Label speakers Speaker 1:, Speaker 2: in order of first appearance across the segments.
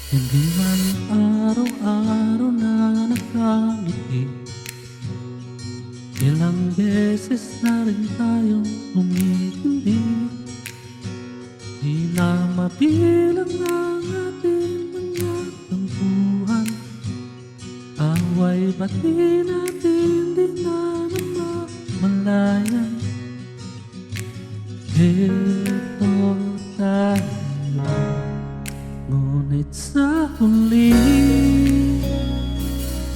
Speaker 1: Hindi man araw-araw na nakangiti, ilang beses na rin tayong umitindi. Di na mabilang ang ating mga tampuhan, away ba't di natin di na namamalayan? Ito tayo, ngunit sa huli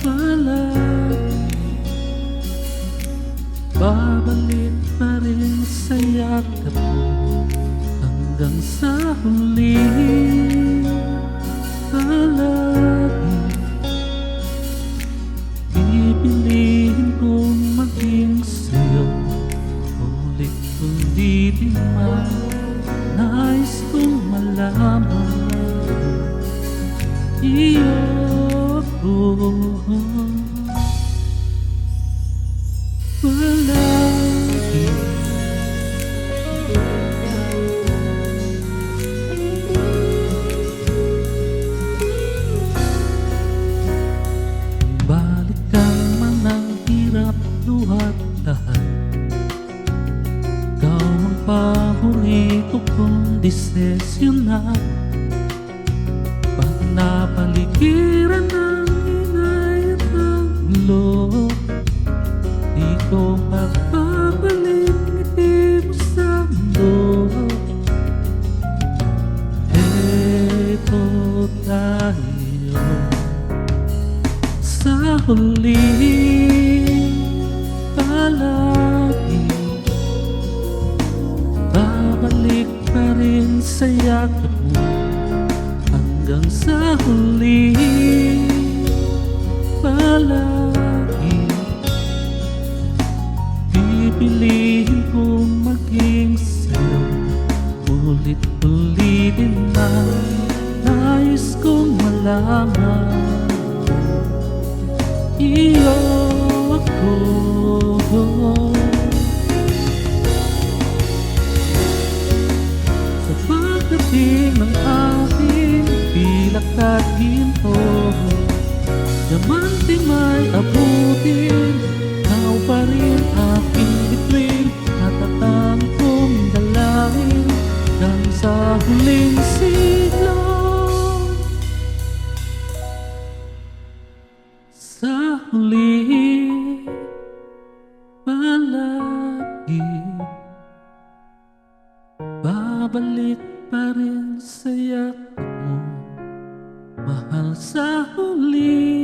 Speaker 1: palagi babalik pa rin sa yakap mo. Hanggang sa huli palagi pipiliin kong maging sa'yo. Ulit-ulitin man nais kong malaman iyo ko palagi. Balikan man ang hirap, luhat lahat, ikaw ang paborito kong desisyonan. Pag napaligiran ng ingay at ang gulo, di ko pagpapalik ngiti mo sa mundo. Eto tayo sa huli palagi, babalik pa rin sa yakap mo. Hanggang sa huli palagi pipiliin kong maging sa'yo. Ulit-ulitin man nais kong malaman iyo ako. Sa pagdating ng ating pilak at ginto, diamante may abutin, ikaw pa rin aking bituin. Natatanging kong dalangin hanggang sa huling siglo. Sa huli palagi babalik pa rin sa yakap mo, mahal. Sa huli